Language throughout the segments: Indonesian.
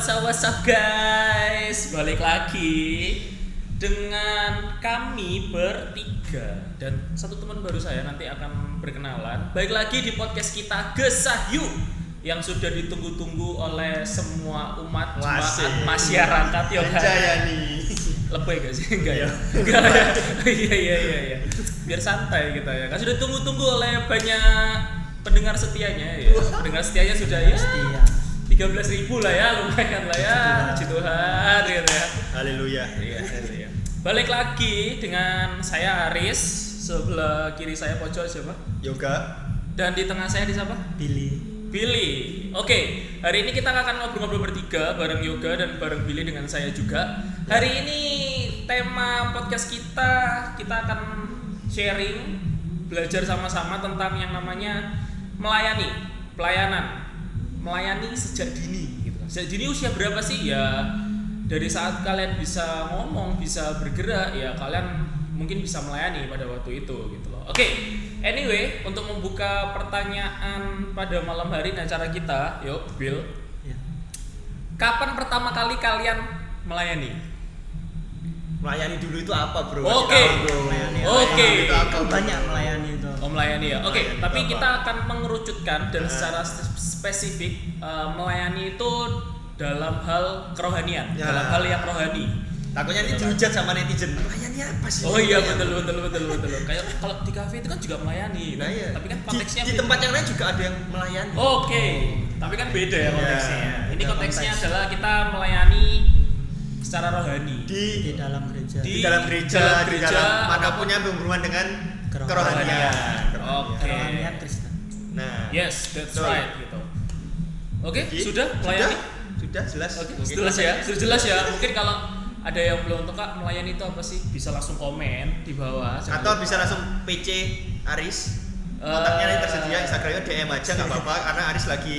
What's up guys, balik lagi dengan kami bertiga dan satu teman baru saya nanti akan berkenalan. Balik lagi di podcast kita Gesahyu yang sudah ditunggu-tunggu oleh semua umat masyarakat Jayani. Lebay gak sih? Enggak ya? Enggak ya? Iya. Biar santai kita ya. Kan sudah tunggu-tunggu oleh banyak pendengar setianya ya. Pendengar setianya sudah ya 13.000 lah ya, lumayan lah ya. Puji Tuhan gitu ya. Haleluya. Iya. Balik lagi dengan saya Aris. Sebelah kiri saya pojok siapa? Yoga. Dan di tengah saya di siapa? Billy. Oke, hari ini kita akan ngobrol-ngobrol bertiga bareng Yoga dan bareng Billy dengan saya juga. Hari ini tema podcast kita akan sharing, belajar sama-sama tentang yang namanya melayani sejak dini gitu. Sejak dini usia berapa sih? Ya dari saat kalian bisa ngomong, bisa bergerak, ya kalian mungkin bisa melayani pada waktu itu gitu loh. Oke, anyway, untuk membuka pertanyaan pada malam hari dan acara kita, yuk Bill. Ya. Kapan pertama kali kalian melayani? Melayani dulu itu apa, Bro? Oke. Oke. Itu apa, Bro? Banyak melayani itu. Oh, melayani ya. Oke, Melayani tapi itu kita apa? akan mengerucutkan dan secara spesifik melayani itu dalam hal kerohanian, Ya. dalam hal yang rohani. Takutnya ini dihujat sama netizen. Melayani apa sih? Oh iya, betul. Kayak kalau di kafe itu kan juga melayani. Nah, iya. Tapi kan konteksnya di beda. tempat yang lain juga ada yang melayani. Oke, tapi kan beda ya konteksnya. Iya, Ini beda konteksnya konteks. adalah kita melayani secara rohani. Di dalam gereja. Di Di dalam gereja, di dalam manapun yang berhubungan dengan kerohanian. Oke. Kerohanian Kristen. Nah, Yes, that's betul. right gitu. Oke, Jadi, sudah melayani? Sudah jelas. Oke, Mungkin sudah jelas ya. Mungkin kalau ada yang belum tahu Kak, melayani itu apa sih? Bisa langsung komen di bawah. Jangan Atau lupa. bisa langsung PC Aris. Kontaknya nanti tersedia, Instagramnya DM aja nggak apa-apa karena Aris lagi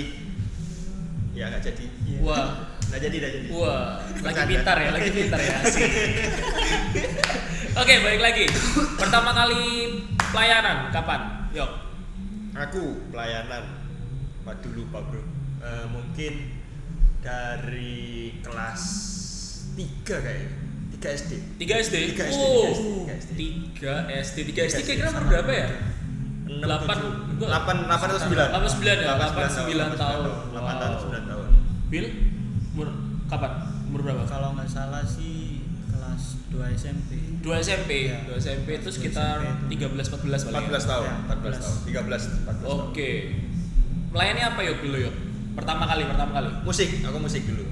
ya nggak jadi. Wah, Nggak jadi. lagi Bercanda. pintar ya. Asik. Oke, balik lagi. Pertama kali pelayanan kapan? Yuk. Aku pelayanan. Waduh lupa bro. Mungkin dari kelas 3 kayaknya. 3 SD. 3 SD. 3 SD. Oh, 3 SD. 3 SD kira-kira umur berapa ya? 8 8 atau 9? 89 ya? 8 9 tahun. 8 tahun 9 tahun. Bill, umur kapan? Umur berapa? Kalau nggak salah sih kelas 2 SMP. 2 SMP. Ya. 2 SMP itu sekitar 13 14 paling. 14 tahun, Ya, 14 tahun, 13 14 tahun. Oke. Melayani apa yuk dulu yuk? Pertama kali. Musik, aku musik dulu.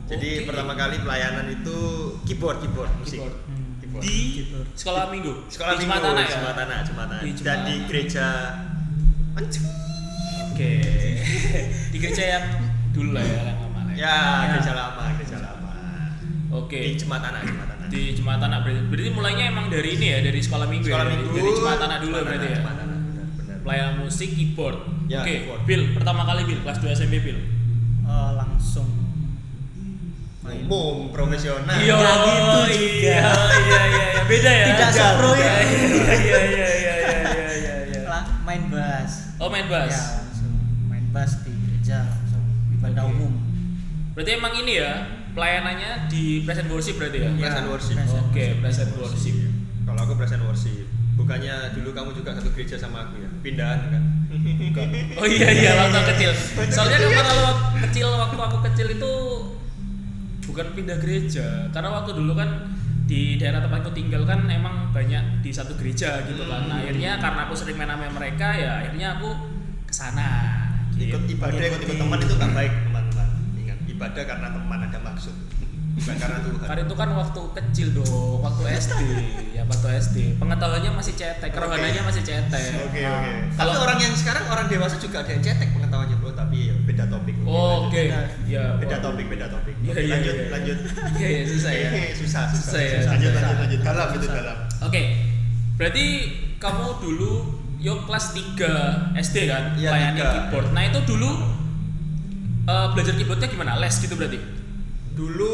Jadi Oke. pertama kali pelayanan itu keyboard musik. Keyboard. Keyboard. Di Keyboard. sekolah minggu. Sekolah di minggu, Jematanah ya. Jematanah. Di Dan di Jematanah. gereja Oke. Di gereja yang dulu lah ya, yang lama lah. ya, gereja lama. Oke. Di Jematanah. Di Jematanah berarti mulainya emang dari ini ya, dari sekolah minggu Sekolah ya. minggu. Dari Jematanah dulu berarti ya. Jematanah, benar. Pelayanan musik keyboard. Ya, Oke. keyboard. Bill, pertama kali Bill kelas 2 SMP Bill. Langsung main. Umum, profesional. Iya, Nggak gitu juga. Iya. Beda ya. Tidak Beda. sepro ya. Iya. Main bass. Oh, main bass. Ya, langsung main bass di gereja, langsung ibadah Oke. umum. Berarti emang ini ya, pelayanannya di present worship berarti ya? Praise and worship. Oke, present worship. Kalau aku present worship. Bukannya dulu kamu juga satu gereja sama aku ya? Pindahan kan? Oh iya, waktu kecil. Soalnya kalau waktu aku kecil itu bukan pindah gereja, karena waktu dulu kan di daerah tempatku tinggal kan emang banyak di satu gereja gitu kan. Nah, akhirnya karena aku sering main sama mereka ya akhirnya aku kesana. Ikut ibadah, ikut teman itu nggak baik teman-teman. Ingat, ibadah karena teman ada maksud, bukan karena Tuhan. Karena itu kan waktu kecil dong, waktu SD. Ya waktu SD. Pengetahuannya masih cetek, kerohaniannya masih cetek. Oke. Kalau- Tapi orang yang sekarang orang dewasa juga ada yang cetek pengetahuannya bro, tapi ya beda topik. Oke. Ya. Beda waduh. topik. Iya, Oke, iya, lanjut. Iya, susah ya. Susah. ya. Lanjut. Dalam itu dalam. Oke, berarti kamu dulu yuk kelas 3 SD kan, Iya, melayani 3. keyboard. Nah itu dulu belajar keyboardnya gimana? Les gitu berarti? Dulu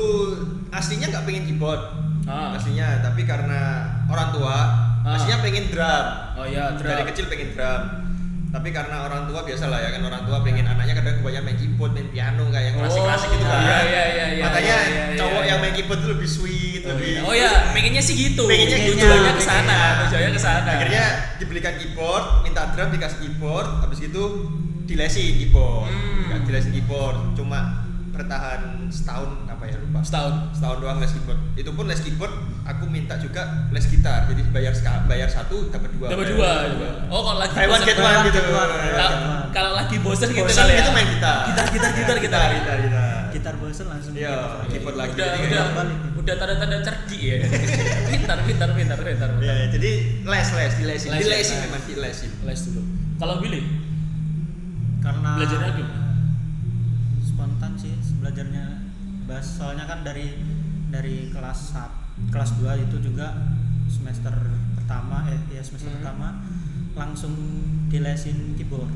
aslinya nggak pengen keyboard, Ah. tapi karena orang tua aslinya pengen drum. Oh ya, Dari kecil pengen drum. Tapi karena orang tua biasa lah ya kan, orang tua pengen anaknya kadang kebanyakan main keyboard, main piano kayak yang klasik-klasik gitu kan. Iya. Makanya iya, cowok iya. yang main keyboard itu lebih sweet, lebih. Oh ya, pengennya sih gitu. Pengennya gitu. Tujuannya ke sana, tujuannya ke sana. Akhirnya dibelikan keyboard, minta drum dikasih keyboard, habis itu dilesin keyboard. Nggak dilesin keyboard, cuma bertahan setahun apa ya lupa. Setahun doang les keyboard. Itu pun les keyboard aku minta juga les gitar. Jadi bayar satu dapat dua. Dapat dua. Oh, kalau lagi Buy one get one gitu. Kalau lagi bosan gitu Bosan kali ya. itu main gitar. Gitar. Gitar bosen langsung Iya, keyboard lagi. Udah tanda-tanda cerdik ya. Pintar. Ya, jadi dilesin memang dilesin. Les dulu. Kalau Billy karena belajarnya gimana? spontan sih belajarnya bass, soalnya kan dari kelas 2 itu juga semester pertama pertama langsung dilesin keyboard.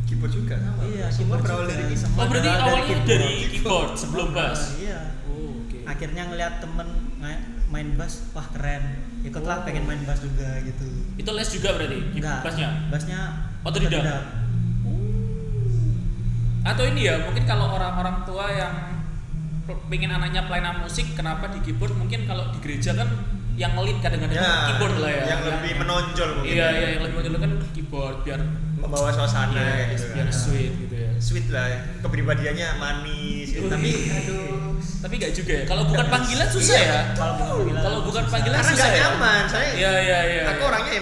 Keyboard juga sama. Iya, semua keyboard berawal juga. dari keyboard. Semua Oh, berarti berawal awalnya dari keyboard sebelum bass. Iya. Oh, oke. Akhirnya ngeliat temen main bass, wah keren. Ikutlah pengen main bass juga gitu. Itu les juga berarti? Enggak. Bassnya Otodidak. Atau ini ya, mungkin kalau orang-orang tua yang pengen anaknya pelayanan musik, kenapa di keyboard? Mungkin kalau di gereja kan yang ngelit kadang-kadang keyboard lah ya. Yang lebih menonjol mungkin. Iya, yang lebih menonjol kan keyboard biar membawa suasana kayak gitu. biar kan. sweet gitu ya. Sweet lah, kepribadiannya manis gitu. Tapi Tapi enggak juga ya. Kalau bukan panggilan susah ya. Kalau bukan panggilan karena susah nggak ya. nyaman. Saya Iya. aku orangnya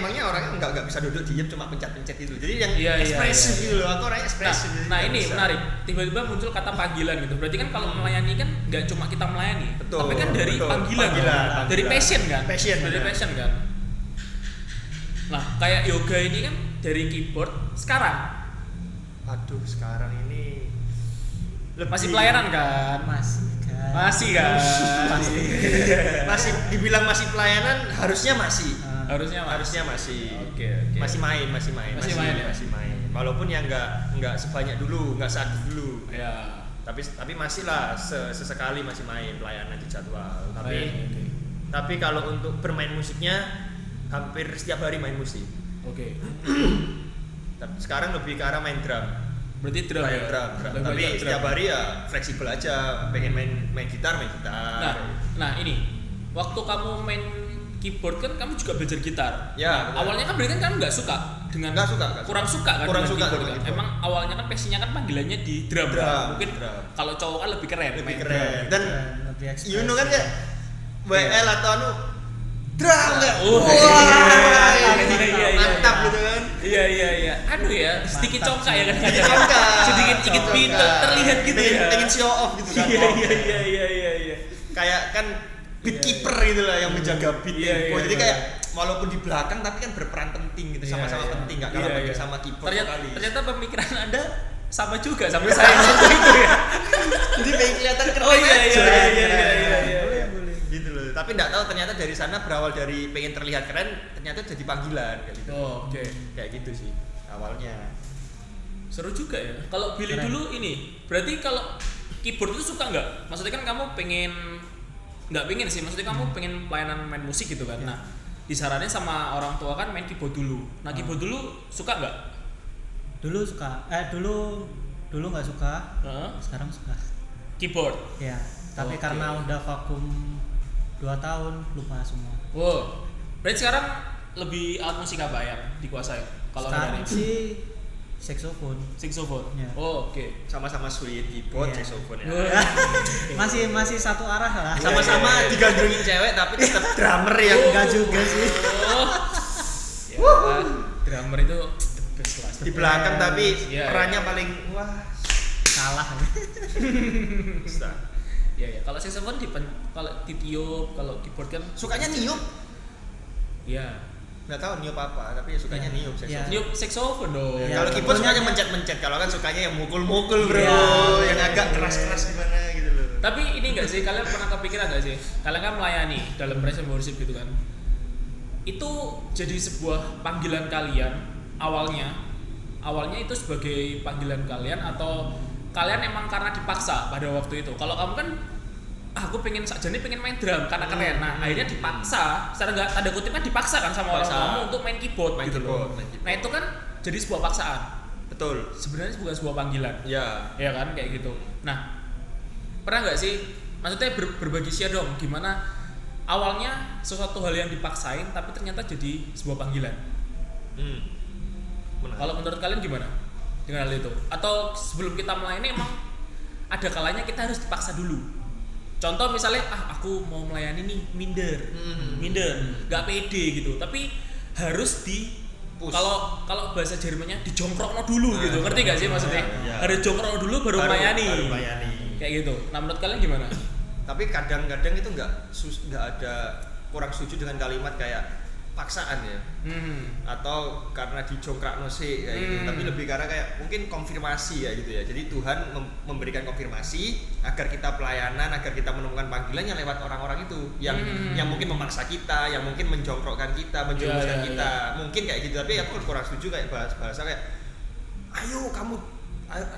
nggak bisa duduk diem cuma pencet-pencet itu. Jadi yang Iya, ekspresif iya. gitu loh. Aku orangnya ekspresif. jadi Nah nggak ini bisa. menarik. Tiba-tiba muncul kata panggilan gitu. Berarti kan kalau melayani kan nggak cuma kita melayani, Betul, tapi kan dari betul. panggilan, Panggilan. dari passion kan. Passion, dari benar. passion kan. Nah kayak yoga ini kan dari keyboard sekarang Aduh, sekarang ini masih pelayanan kan? Masih kan? masih dibilang masih pelayanan, harusnya masih. Harusnya masih. Oke. Masih main. Masih main ya? Masih main. Walaupun yang nggak sebanyak dulu, nggak seaktif dulu. Ya. Tapi masih lah sesekali masih main pelayanan di jadwal. Oke. Tapi kalau untuk bermain musiknya hampir setiap hari main musik. Oke. Tapi sekarang lebih ke arah main drum. Berarti drum Main ya? drum. Lebih Tapi banyak setiap drum. hari ya fleksibel aja. Pengen main gitar. Nah ini waktu kamu main keyboard kan kamu juga belajar gitar. Ya, benar. Awalnya kan berarti kan kamu nggak suka dengan Nggak suka. kurang suka kan Kurang dengan suka keyboard dengan kan? keyboard. Emang awalnya kan passionnya kan panggilannya di drum. Mungkin drum. kalau cowok kan lebih keren. Lebih main keren. drum. Dan lebih ekspresif. you know kan ya WL atau anu drum nggak? Oh, Wah, iya. mantap gitu kan. Iya. Anu ya, sedikit Mantap congkak ya kan? Sedikit congkak. Sedikit Congkak. pintu terlihat gitu ya. Pengen show off gitu kan. Iya. Kayak kan beat keeper gitu lah yang menjaga beat Iya, tempo. iya, Jadi iya. kayak walaupun di belakang tapi kan berperan penting gitu, sama-sama Iya. penting, nggak kalah Iya, penting iya. sama keyboard vokalis. Ternyata pemikiran Anda sama juga sama saya waktu itu ya. Jadi pengen kelihatan keren Oh, iya, aja. iya. Boleh. Gitu loh. Tapi nggak tahu ternyata dari sana berawal dari pengen terlihat keren, ternyata jadi panggilan kayak gitu. Oh, oke. Kayak gitu sih awalnya. Seru juga ya. Kalau Billy Keren. dulu ini, berarti kalau keyboard itu suka nggak? Maksudnya kan kamu nggak pengen sih, maksudnya kamu pengen pelayanan main musik gitu kan. Nah, disaranin sama orang tua kan main keyboard dulu. Nah, keyboard dulu suka nggak? Dulu suka. Dulu nggak suka. Heeh. Sekarang suka. Keyboard. Ya. Tapi Oke. karena udah vakum 2 tahun lupa semua. Wow. Berarti sekarang lebih alat musik apa yang dikuasai? Kalau Sekarang dari sih saxophone. saxophone. Ya. Oh, oke. Sama-sama sweet keyboard, Iya. saxophone ya. masih satu arah lah. Sama-sama digandrungin cewek tapi tetap drummer yang Enggak juga sih. Oh. Ya, drummer itu the best lah. di belakang tapi Iya, perannya iya. paling wah. Salah. Bisa. Ya. Kalau saxophone kalau ditiup, kalau keyboard kan Sukanya niup, ya. nggak tahu niup apa, tapi sukanya Iya. niup Iya. saxophone. Niup saxophone dong. Ya, Kalau keyboard pokoknya- sukanya mencet-mencet, kalau kan sukanya yang mukul-mukul bro, Iya. yang agak keras-keras gimana gitu loh. Tapi ini enggak sih, kalian pernah kepikiran enggak sih? Kalian kan melayani dalam praise and worship gitu kan. Itu jadi sebuah panggilan kalian awalnya itu sebagai panggilan kalian atau kalian emang karena dipaksa pada waktu itu? Kalau kamu kan aku pengen sakjane pengen main drum karena keren. Nah, akhirnya dipaksa, secara enggak tanda kutip kan dipaksa kan sama orang Paksa. kamu untuk main keyboard Main gitu keyboard, loh. main keyboard. Nah, itu kan jadi sebuah paksaan. Betul. Sebenarnya bukan sebuah panggilan. Ya. Ya kan kayak gitu. Nah, pernah nggak sih? Maksudnya berbagi share dong, gimana awalnya sesuatu hal yang dipaksain tapi ternyata jadi sebuah panggilan. Kalau menurut kalian gimana dengan hal itu? Atau sebelum kita melayani emang ada kalanya kita harus dipaksa dulu? Contoh misalnya, aku mau melayani nih, minder, nggak pede gitu. Tapi harus kalau bahasa Jermannya dijongkrokno dulu gitu, ngerti gak sih maksudnya? Harus jongkrokno dulu baru melayani. Kayak gitu. Nah menurut kalian gimana? Tapi kadang-kadang itu nggak ada, kurang setuju dengan kalimat kayak paksaan ya, atau karena dijongkrakno sih kayak gitu. Tapi lebih karena kayak mungkin konfirmasi ya gitu ya. Jadi Tuhan memberikan konfirmasi agar kita pelayanan, agar kita menemukan panggilannya lewat orang-orang itu yang mungkin memaksa kita, yang mungkin menjongkrokkan kita, menjerumuskan kita. Mungkin kayak gitu. Tapi aku kurang setuju kayak bahasa kayak ayo kamu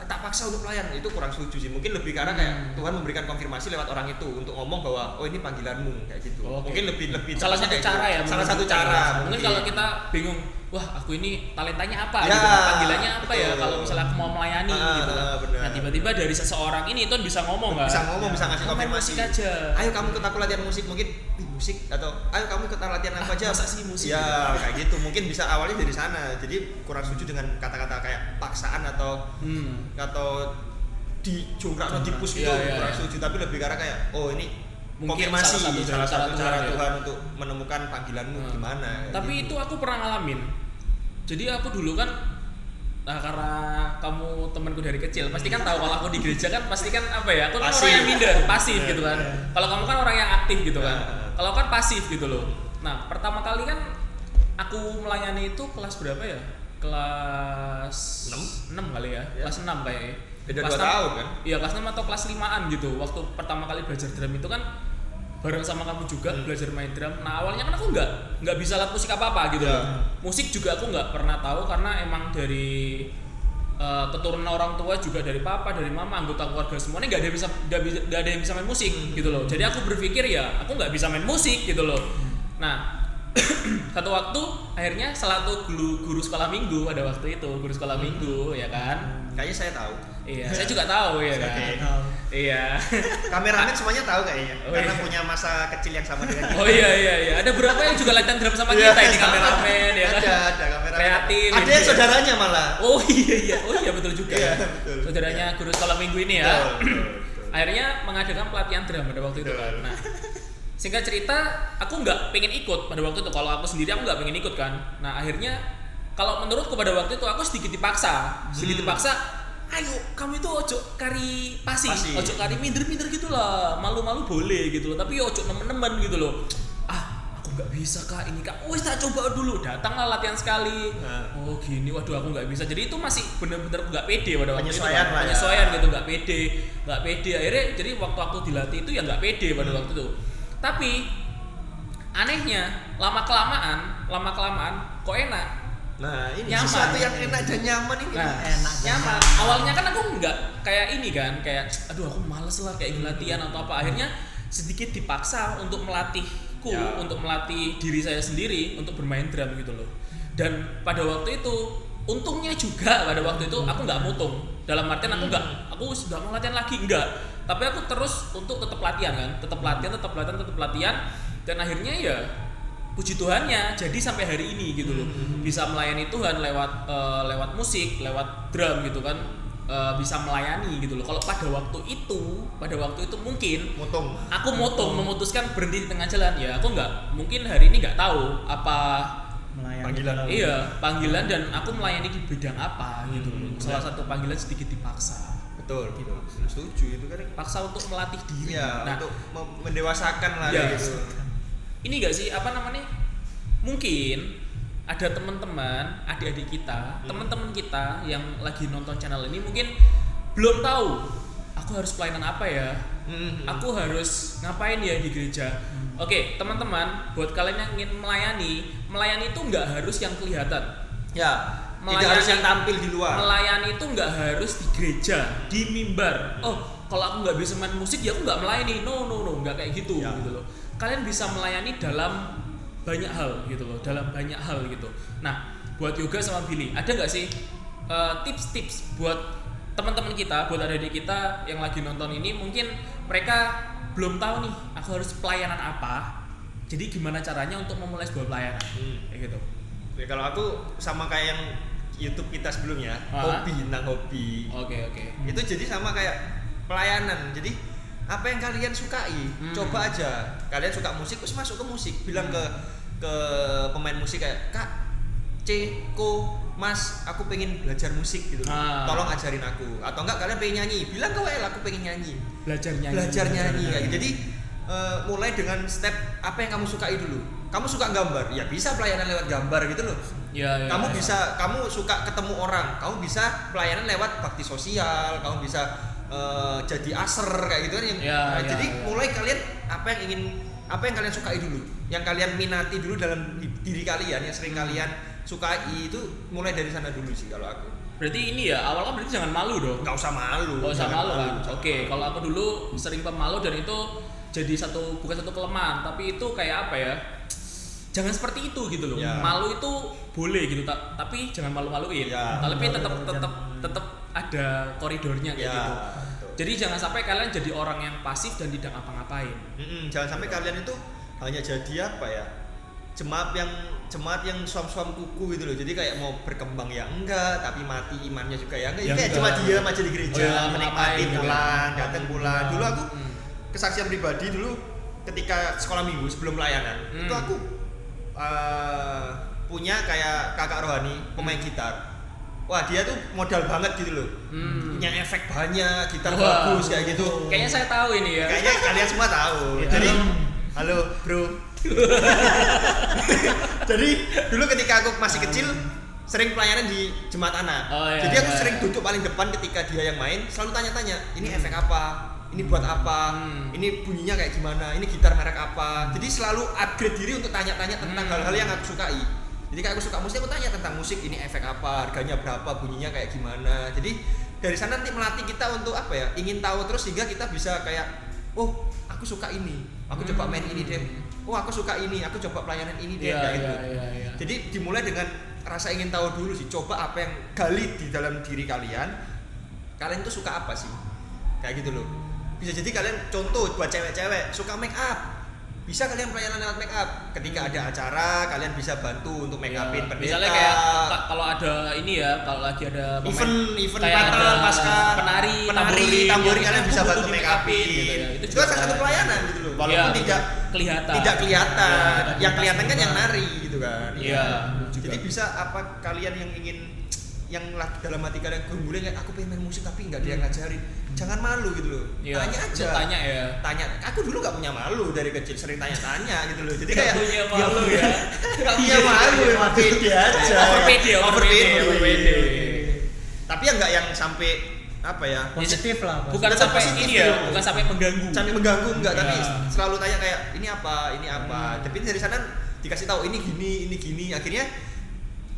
tak paksa untuk pelayan, itu kurang setuju sih. Mungkin lebih karena kayak Tuhan memberikan konfirmasi lewat orang itu untuk ngomong bahwa oh ini panggilanmu kayak gitu. Mungkin lebih salah satu cara gitu. ya. Salah satu cara. Mungkin kalau kita bingung, wah aku ini talentanya apa gitu, panggilannya apa ya kalau misalnya aku mau melayani gitu. Nah tiba-tiba dari seseorang ini itu bisa ngomong kan? Bisa ngomong, bisa ngasih konfirmasi. Aja. Ayo kamu ikut aku latihan musik, mungkin musik, atau ayo kamu ikut latihan apa aja. Masa sih musik? Ya kayak gitu. Mungkin bisa awalnya dari sana. Jadi kurang setuju dengan kata-kata kayak paksaan atau dijongkrak, dipus gitu. Kurang setuju. Tapi lebih karena kayak oh ini mungkin konfirmasi salah satu cara Tuhan untuk menemukan panggilanmu gimana. Tapi gitu. itu aku pernah ngalamin. Jadi aku dulu kan, nah karena kamu temanku dari kecil, pasti kan tahu kalau aku di gereja kan pasti kan apa ya? Aku kan orang yang minder, pasif gitu kan. Kalau kamu kan orang yang aktif gitu kan. Kalau kan pasif gitu loh. Nah pertama kali kan aku melayani itu kelas berapa ya? Kelas 6 kali ya. Kelas 6 kayaknya. Beda kelas 2 tahun kan? Iya kelas 6 atau kelas 5an gitu. Waktu pertama kali belajar drum itu kan bareng sama kamu juga belajar main drum. Nah awalnya kan aku nggak bisa alat musik apa gitu loh. Musik juga aku nggak pernah tahu karena emang dari keturunan orang tua juga, dari papa, dari mama, anggota keluarga semuanya nggak ada yang bisa main musik gitu loh. Jadi aku berpikir ya aku nggak bisa main musik gitu loh. Nah satu waktu akhirnya salah satu guru sekolah minggu pada waktu itu, guru sekolah minggu ya kan. Kayaknya saya tahu. Iya, saya juga tahu ya kan. Iya. Kameramen semuanya tahu kayaknya, karena punya masa kecil yang sama dengan kita. Oh iya. Ada berapa yang juga latihan drum sama kita ini kameramen ya kan? Ada kameramen. Kreatif. Ada yang saudaranya malah. Oh iya betul juga. Iya, betul. Saudaranya guru sekolah minggu ini ya. Betul. Akhirnya mengadakan pelatihan drum pada waktu itu kan. Nah, singkat cerita aku nggak pengen ikut pada waktu itu. Kalau aku sendiri aku nggak pengen ikut kan. Nah akhirnya kalau menurutku pada waktu itu aku sedikit dipaksa. Ayo kamu itu ojo kari pasi. Ojo kari minder gitulah, malu-malu boleh gitu loh, tapi ojo nemen-nemen gitu loh. Aku nggak bisa kak ini kak, wes tak coba dulu, datanglah latihan sekali. Oh gini, waduh aku nggak bisa. Jadi itu masih bener-bener nggak pede pada waktu itu kan. Penyesuaian gitu, nggak pede. Akhirnya jadi waktu aku dilatih itu ya nggak pede pada waktu itu. Tapi anehnya lama kelamaan kok enak. Nah ini nyaman. Sesuatu yang enak dan nyaman ini. Enak nyaman. Awalnya kan aku nggak kayak ini kan, kayak aduh aku males lah kayak latihan atau apa. Akhirnya sedikit dipaksa untuk melatihku, untuk melatih diri saya sendiri untuk bermain drum gitu loh. Dan pada waktu itu untungnya juga pada waktu itu aku nggak mutung. Dalam artian aku sudah mau latihan lagi enggak. Tapi aku terus untuk tetap latihan kan, tetap latihan. Dan akhirnya ya puji Tuhannya jadi sampai hari ini gitu loh, bisa melayani Tuhan lewat musik, lewat drum gitu kan, bisa melayani gitu loh. Kalau pada waktu itu mungkin aku memutuskan berhenti di tengah jalan ya, aku mungkin hari ini nggak tahu apa panggilan dan aku melayani di bidang apa gitu loh. Salah satu panggilan sedikit dipaksa. Betul. Setuju itu kan. Paksa untuk melatih diri. Nah, untuk mendewasakan lah gitu. Ini gak sih mungkin ada teman-teman adik-adik kita, teman-teman kita yang lagi nonton channel ini mungkin belum tahu aku harus pelayanan apa ya, aku harus ngapain ya di gereja. Oke, teman-teman, buat kalian yang ingin melayani itu nggak harus yang kelihatan. Ya, tidak harus yang tampil di luar. Melayani itu nggak harus di gereja, di mimbar. Kalau aku nggak bisa main musik ya aku nggak melayani. No, nggak kayak gitu gitu loh. Kalian bisa melayani dalam banyak hal gitu loh, Nah, buat Yoga sama Billy, ada nggak sih tips-tips buat teman-teman kita, buat adik-adik kita yang lagi nonton ini, mungkin mereka belum tahu nih aku harus pelayanan apa, jadi gimana caranya untuk memulai sebuah pelayanan kayak gitu. Ya, kalau aku sama kayak yang YouTube kita sebelumnya, hobi tentang hobi. Oke. Itu jadi sama kayak pelayanan. Jadi apa yang kalian sukai, coba aja. Kalian suka musik, terus masuk ke musik. Bilang ke pemain musik kayak, "Kak, Ko, Mas, aku pengen belajar musik gitu. Tolong ajarin aku." Atau enggak kalian pengen nyanyi, bilang ke WL aku pengen nyanyi. Belajar nyanyi. Kayak gitu. Jadi mulai dengan step apa yang kamu sukai dulu. Kamu suka gambar, ya bisa pelayanan lewat gambar gitu loh. Ya, kamu bisa, kamu suka ketemu orang, kamu bisa pelayanan lewat bakti sosial, kamu bisa jadi aser kayak gitu kan. Jadi mulai kalian apa yang kalian sukai dulu, yang kalian minati dulu dalam diri kalian, yang sering kalian sukai itu mulai dari sana dulu sih kalau aku. Berarti ini ya awalnya berarti jangan malu dong. Nggak usah malu. Kan. Oke, kalau aku dulu sering pemalu dan itu jadi bukan satu kelemahan, tapi itu kayak apa ya? Jangan seperti itu gitu loh. Ya. Malu itu boleh gitu, tapi jangan malu-maluin. Ya. Tapi tetap ada koridornya kayak gitu. Betul. Jadi jangan sampai kalian jadi orang yang pasif dan tidak ngapa-ngapain. Jangan sampai kalian itu hanya jadi apa ya? Jemaat yang suam-suam kuku gitu loh. Jadi kayak mau berkembang ya enggak, tapi mati imannya juga ya enggak. Kayak cuma diam aja di gereja, menikmati pulang, datang pulang. Dulu aku kesaksian pribadi dulu ketika sekolah minggu sebelum pelayanan, itu aku punya kayak kakak rohani pemain gitar. Wah, dia tuh modal banget gitu loh. Punya efek banyak, gitar bagus kayak gitu. Kayaknya saya tahu ini ya. Kayaknya kalian semua tahu. Jadi, halo bro. Jadi dulu ketika aku masih kecil sering pelayanan di jemaat anak. Jadi aku sering duduk paling depan ketika dia yang main, selalu tanya-tanya, ini efek apa? Ini buat apa? Ini bunyinya kayak gimana? Ini gitar merek apa? Jadi selalu upgrade diri untuk tanya-tanya tentang hal-hal yang aku sukai. Jadi kayak aku suka musik, aku tanya tentang musik, ini efek apa, harganya berapa, bunyinya kayak gimana. Jadi dari sana nanti melatih kita untuk apa ya? Ingin tahu terus sehingga kita bisa kayak, oh, aku suka ini, aku coba main ini deh. Oh, aku suka ini, aku coba pelayanan ini deh, kayak gitu. Jadi dimulai dengan rasa ingin tahu dulu sih. Coba apa yang gali di dalam diri kalian. Kalian tuh suka apa sih? Kayak gitu loh. Bisa jadi kalian contoh buat cewek-cewek suka make up, bisa kalian pelayanan lewat make up. Ketika ada acara kalian bisa bantu untuk make upin pendeta. Misalnya kayak kalau ada ini ya, kalau lagi ada event kayak Natal, Paskah, penari tamburi kalian bisa bantu make upin gitu ya. Itu salah satu pelayanan gitu loh. Walaupun tidak kelihatan. Yang kelihatan kan yang nari gitu kan. Iya. Jadi bisa apa kalian yang ingin yang dalam hati kalian gurung-gurung kayak aku pengen main musik tapi nggak dia ngajarin, jangan malu gitu loh. Tanya aja. Tanya. Aku dulu nggak punya malu dari kecil, sering tanya-tanya gitu loh. Jadi kayak punya malu ya. Nggak punya malu, emang pede aja. Overpede. Tapi ya nggak yang sampai apa ya? Positif lah. Bukan sampai ini ya, bukan sampai mengganggu. Sampai mengganggu enggak, tapi selalu tanya kayak ini apa. Tapi dari sana dikasih tahu ini gini. Akhirnya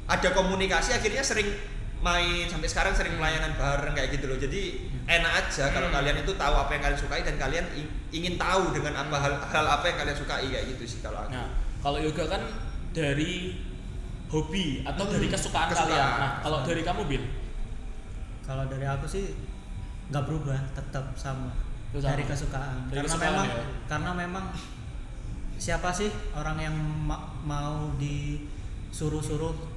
ada komunikasi, akhirnya sering main sampai sekarang, sering pelayanan bareng kayak gitu loh. Jadi enak aja kalau kalian itu tahu apa yang kalian sukai dan kalian ingin tahu dengan apa hal apa yang kalian sukai kayak gitu sih kalau aku. Nah, kalau yoga kan dari hobi atau dari kesukaan kalian. Nah, kalau dari kamu Bil? Kalau dari aku sih nggak berubah, tetap sama. Dari kesukaan. Karena memang siapa sih orang yang mau disuruh-suruh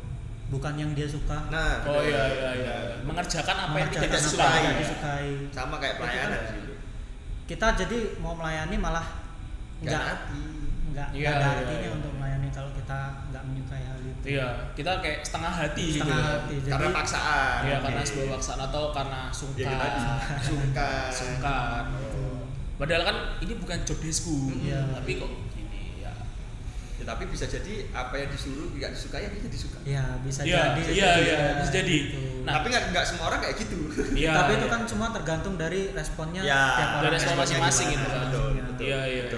bukan yang dia suka. Nah, iya. Mengerjakan apa yang tidak disukai. Sama kayak pelayanan gitu. Kita jadi mau melayani malah nggak ada artinya untuk melayani kalau kita nggak menyukai hal itu. Iya, kita kayak setengah hati. Jadi, karena paksaan. Iya, karena sebuah paksaan atau karena sungkan. Padahal kan ini bukan job deskku. Tapi kok ya, tapi bisa jadi apa yang disuruh nggak disukai ya kita disukai. Ya bisa jadi. Iya, bisa jadi. Nah, tapi nggak semua orang kayak gitu. Tapi itu kan cuma tergantung dari responnya tiap orang. Dari respon masing-masing gitu kan. Betul. Iya.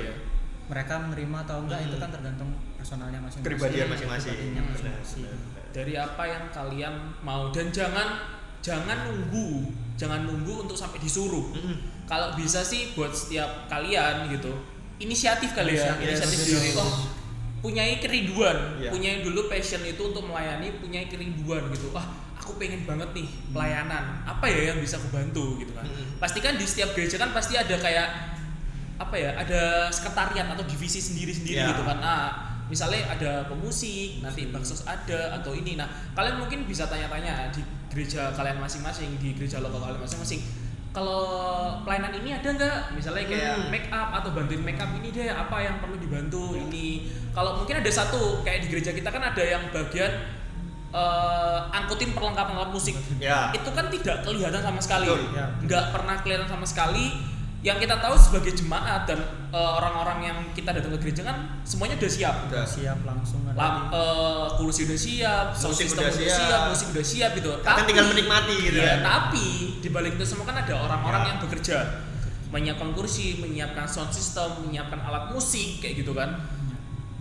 Mereka menerima atau enggak itu kan tergantung personalnya masing-masing. Kepribadian masing-masing. Dari apa yang kalian mau dan jangan nunggu untuk sampai disuruh. Kalau bisa sih buat setiap kalian gitu. Inisiatif kali ya. Inisiatif diri. punyai kerinduan, Iya. punyai dulu passion itu untuk melayani, punyai kerinduan gitu. Aku pengen banget nih pelayanan. Apa ya yang bisa aku bantu gitu kan. Pasti kan di setiap gereja kan pasti ada kayak apa ya? Ada sekretariat atau divisi sendiri-sendiri Iya. gitu kan. Misalnya ada pemusik, nanti baksos ada atau ini. Nah, kalian mungkin bisa tanya-tanya di gereja kalian masing-masing, di gereja lokal kalian masing-masing. Kalau pelayanan ini ada nggak? Misalnya kayak make up atau bantuin make up ini deh, apa yang perlu dibantu ini. Kalau mungkin ada satu kayak di gereja kita kan ada yang bagian angkutin perlengkapan musik. Ya. Itu kan tidak kelihatan sama sekali. Betul. Ya. Nggak pernah kelihatan sama sekali. Yang kita tahu sebagai jemaat dan orang-orang yang kita datang ke gereja kan semuanya udah siap. Udah. siap langsung ada Kursi udah siap, sound Musik system udah siap. musik udah siap gitu. Kan tinggal menikmati gitu ya, kan. tapi di balik itu semua kan ada orang-orang Ya. yang bekerja, menyiapkan kursi, menyiapkan sound system, menyiapkan alat musik kayak gitu kan.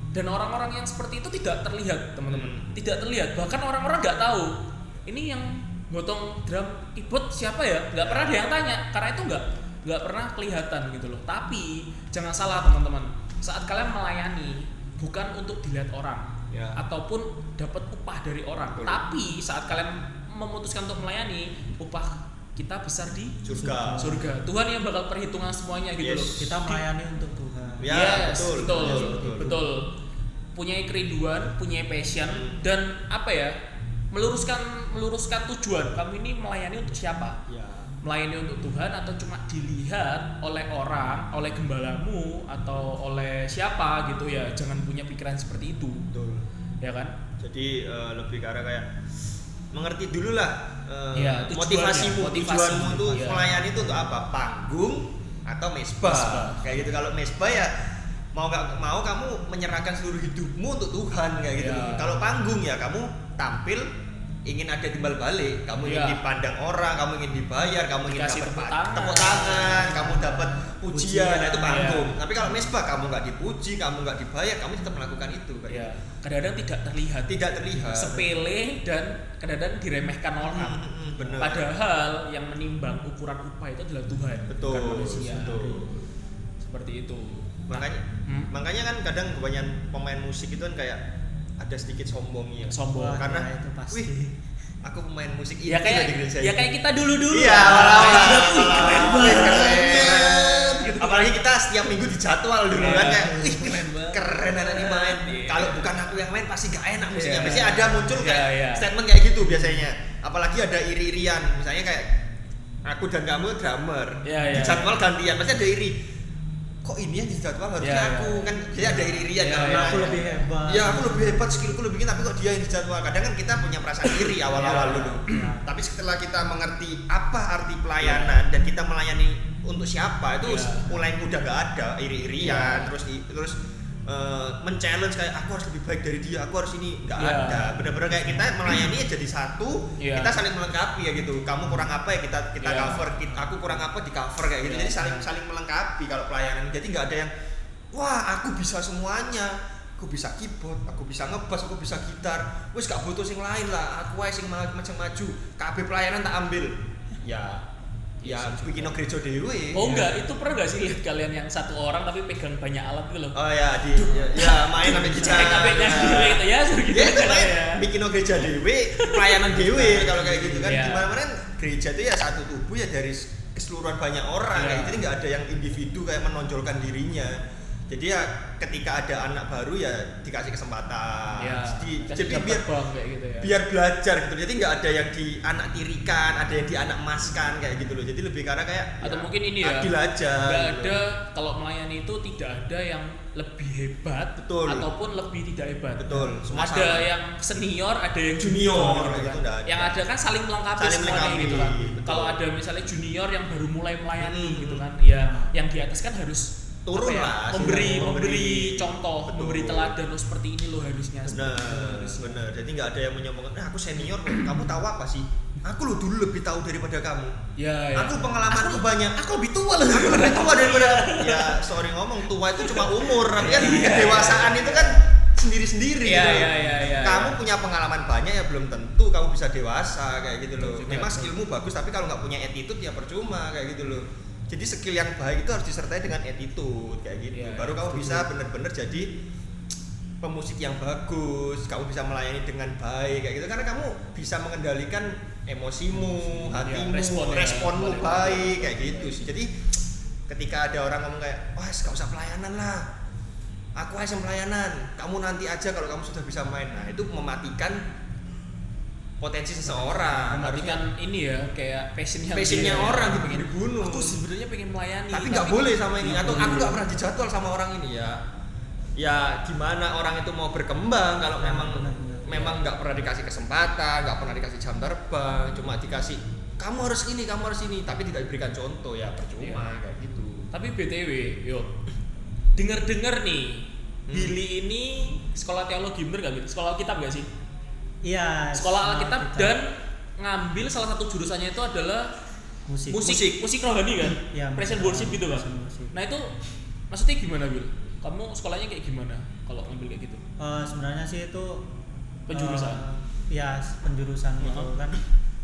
Dan orang-orang yang seperti itu tidak terlihat, teman-teman. Tidak terlihat. Bahkan orang-orang nggak tahu ini yang gotong drum keyboard siapa ya? Nggak pernah ada yang tanya karena itu nggak pernah kelihatan gitu loh. Tapi jangan salah teman-teman, saat kalian melayani bukan untuk dilihat orang Ya. ataupun dapat upah dari orang. Betul. Tapi saat kalian memutuskan untuk melayani, upah kita besar di Surga. Tuhan yang bakal perhitungan semuanya gitu Yes. loh. kita melayani untuk Tuhan. Ya, Yes, betul. betul. Punya kerinduan, punya passion dan apa ya? Meluruskan tujuan. Kamu ini melayani untuk siapa? Ya. Melayani untuk Tuhan atau cuma dilihat oleh orang, oleh gembalamu atau oleh siapa gitu ya. Jangan punya pikiran seperti itu. Betul. Ya kan? Jadi lebih ke arah kayak mengerti dulu lah Iya, tujuannya, tujuanmu itu iya. melayani itu untuk apa? Panggung atau mesbah. Mesbah. Kayak gitu. Kalau mesbah ya mau nggak mau kamu menyerahkan seluruh hidupmu untuk Tuhan kayak gitu. Iya. Kalau panggung ya kamu tampil ingin ada timbal balik, kamu ingin Iya. dipandang orang, kamu ingin dibayar, kamu ingin Dikasih dapat tepuk tangan. tepuk tangan, kamu dapat pujian, nah itu panggung. Iya. Tapi kalau mesbah kamu nggak dipuji, kamu nggak dibayar, kamu tetap melakukan itu. Kayak Ya, gitu. kadang-kadang tidak terlihat. Tidak terlihat. Sepele dan kadang-kadang diremehkan orang. Bener. Padahal yang menimbang ukuran upah itu adalah Tuhan, Betul, bukan manusia. betul. Seperti itu. Makanya kan kadang kebanyakan pemain musik itu kan kayak ada sedikit sombongnya. Sombong. Wah, Karena ya, itu pasti. wih, aku pemain musik ini Ya kayak di gereja ya ini. kayak kita dulu-dulu. Iya, lah. awal-awal. Keren Wih, banget. Gitu. Apalagi kita setiap minggu dijadwal dulu Iya. kan kayak wih, Keren banget. keren anak ini main. Iya. Kalau bukan aku yang main pasti gak enak musiknya. Iya. Biasanya ada muncul kayak Iya. statement kayak gitu biasanya. Apalagi ada iri-irian, misalnya kayak aku dan kamu drummer. Iya, iya. Dijadwal gantian, pasti ada iri. Kok ini yang dijadwal harusnya Iya, aku iya. kan jadi ada iri-irian Iya, kalau iya. nanya. Aku lebih hebat. Ya aku lebih hebat, skillku lebih tinggi, tapi kok dia yang dijadwal. Kadang kan kita punya perasaan iri awal-awal Iya. dulu. Iya. Tapi setelah kita mengerti apa arti pelayanan dan kita melayani untuk siapa, itu Iya. mulai udah gak ada iri-irian, Iya. terus men-challenge kayak aku harus lebih baik dari dia, aku harus ini, nggak Iya. ada. Bener-bener kayak kita melayani ya jadi satu, Iya. kita saling melengkapi ya gitu. Kamu kurang apa ya kita Iya. cover, aku kurang apa di cover kayak gitu. Iya. Jadi saling melengkapi kalau pelayanan. Jadi nggak ada yang wah aku bisa semuanya, aku bisa keyboard, aku bisa ngebass, aku bisa gitar, wes gak butuh sing lain lah, aku aja sing macam maju, KB pelayanan tak ambil, ya bikin gereja dewe. Oh enggak, itu pernah gak sih lihat kalian yang satu orang tapi pegang banyak alat gitu loh? Oh ya main sampai gitar. Capek-capeknya sendiri gitu ya, suruh gitu Ya itu aja main ya. bikin gereja dewe, pelayanan dewe kalau kayak gitu kan. Iya. Gimana kan gereja itu ya satu tubuh ya dari keseluruhan banyak orang Iya. kayak jadi nggak ada yang individu kayak menonjolkan dirinya. Jadi ya ketika ada anak baru ya dikasih kesempatan. Ya, Jadi biar kayak gitu ya. biar belajar gitu. Jadi nggak ada yang di anak tirikan, ada yang di anak maskan kayak gitu loh. Jadi lebih karena kayak Atau ya, mungkin ini ya, adil aja. nggak gitu. ada, kalau melayani itu tidak ada yang lebih hebat Betul. ataupun lebih tidak hebat. Betul, semua Ada sama. yang senior, ada yang Junior, junior gitu itu kan. nggak ada. Yang ada kan saling melengkapi Saling semuanya melengkapi, gitu kan. betul. Kalau ada misalnya junior yang baru mulai melayani gitu kan, Hmm. ya yang di atas kan harus Turun apa ya, lah, memberi memberi. contoh, Betul. memberi teladan lo seperti ini lo harusnya. seperti itu harusnya. Bener. Jadi nggak ada yang menyombongkan. Aku senior, kok. Kamu tahu apa sih? Aku lo dulu lebih tahu daripada kamu. Ya, ya. Aku pengalamanku banyak. Aku lebih tua loh. Aku lebih tua daripada kamu. Ya sorry ngomong tua itu cuma umur, tapi kan kedewasaan itu kan sendiri-sendiri. Iya, gitu loh. iya, iya, iya. Kamu punya pengalaman banyak ya belum tentu kamu bisa dewasa kayak gitu loh. Betul juga. Memang skillmu bagus tapi kalau nggak punya attitude ya percuma kayak gitu loh. Jadi skill yang baik itu harus disertai dengan attitude kayak gitu. Iya, Baru kamu bisa bener-bener jadi pemusik yang bagus, kamu bisa melayani dengan baik kayak gitu karena kamu bisa mengendalikan emosimu, hatimu, responmu baik kayak gitu sih. Jadi ketika ada orang ngomong kayak, wah gak usah pelayanan lah, aku aja pelayanan, kamu nanti aja kalau kamu sudah bisa main. Nah itu mematikan potensi seseorang. Mematikan ini ya kayak passionnya orang gitu, pengen dibunuh. Aku sebenarnya pengen melayani. Tapi nggak boleh sama ini. Atau aku nggak pernah dijadwal sama orang ini ya. Ya gimana orang itu mau berkembang kalau memang nggak pernah dikasih kesempatan, nggak pernah dikasih jam terbang, cuma dikasih kamu harus ini, tapi tidak diberikan contoh ya percuma kayak gitu. Tapi BTW, yo dengar nih, Billy ini sekolah teologi bener gak gitu? Sekolah Alkitab gak sih? Iya. Sekolah Alkitab dan ngambil salah satu jurusannya itu adalah musik rohani kan? Ya, Praise and worship gitu kan? Nah itu maksudnya gimana Bil? Kamu sekolahnya kayak gimana kalau ngambil kayak gitu? Sebenarnya sih itu penjurusan. Ya penjurusan gitu kan.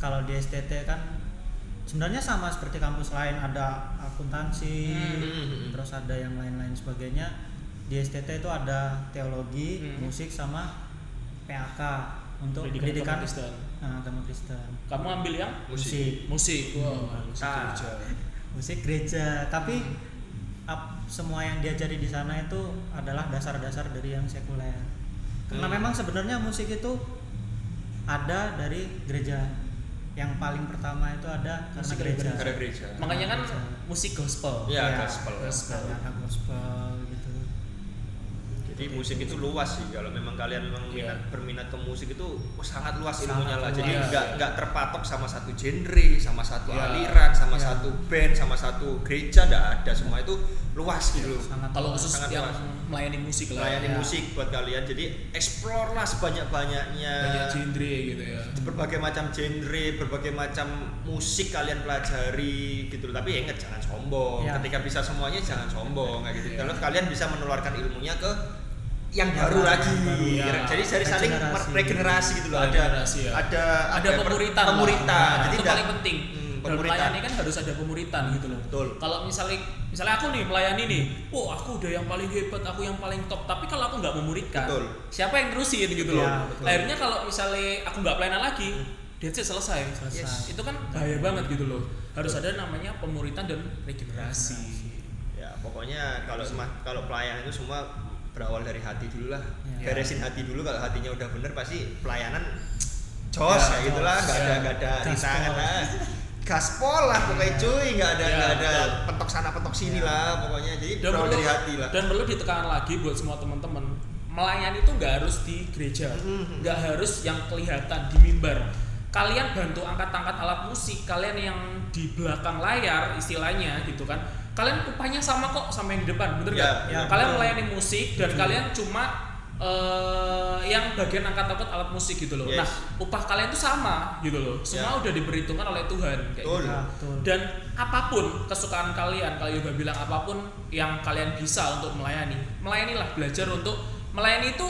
Kalau di STT kan sebenarnya sama seperti kampus lain, ada akuntansi, terus ada yang lain-lain sebagainya. Di STT itu ada teologi, musik sama PAK untuk pendidikan agama Kristen. Kamu ambil yang musik. Wow, musik gereja. Tapi semua yang diajari di sana itu adalah dasar-dasar dari yang sekuler. Karena memang sebenarnya musik itu ada dari gereja. Yang paling pertama itu ada karena gereja. Makanya kan musik gospel. Iya, gospel. Ada gospel gitu. Jadi musik itu luas sih. Kalau memang kalian memang berminat ke musik itu sangat luas ilmunya lah. Jadi nggak terpatok sama satu genre, sama satu aliran, sama satu band, sama satu gereja, nggak ada. Semua itu luas gitu. Kalau khusus yang melayani musik lah. Melayani musik buat kalian. Jadi explore lah sebanyak-banyaknya. Banyak genre gitu ya. Berbagai macam genre, berbagai macam musik kalian pelajari gitu. Tapi ingat jangan sombong. Ketika bisa semuanya jangan sombong kayak gitu. Kalau kalian bisa menularkan ilmunya ke yang baru lagi. Jadi saling regenerasi gitu loh. Ada pemuritan. Jadi itu paling penting. Dan melayani kan harus ada pemuritan gitu loh. Betul. Kalau misalnya aku nih melayani nih, aku udah yang paling hebat, aku yang paling top. Tapi kalau aku nggak memuridkan, siapa yang terusin gitu loh. Akhirnya kalau misalnya aku nggak pelayanan lagi, that's it, selesai. Itu kan bahaya banget gitu loh. Harus ada namanya pemuritan dan regenerasi. Ya pokoknya kalau pelayanan itu semua berawal dari hati dulu lah. Beresin hati dulu. Kalau hatinya udah bener pasti pelayanan jos kayak gitulah. Nggak ada rintangan lah. Gaspol lah pokoknya cuy, nggak ada pentok sana pentok sini lah pokoknya. Jadi berawal dari hati lah. Dan perlu ditekankan lagi buat semua teman-teman, melayani itu nggak harus di gereja, nggak harus yang kelihatan di mimbar. Kalian bantu angkat-angkat alat musik, kalian yang di belakang layar istilahnya gitu kan, kalian upahnya sama kok sama yang di depan, bener nggak? Kalian melayani musik dan kalian cuma yang bagian angkat-angkat alat musik gitu loh. Nah, upah kalian tuh sama gitu loh. Semua udah diperhitungkan oleh Tuhan kayak gitu. Dan apapun kesukaan kalian, kalau Yoga bilang apapun yang kalian bisa untuk melayanilah, belajar untuk melayani itu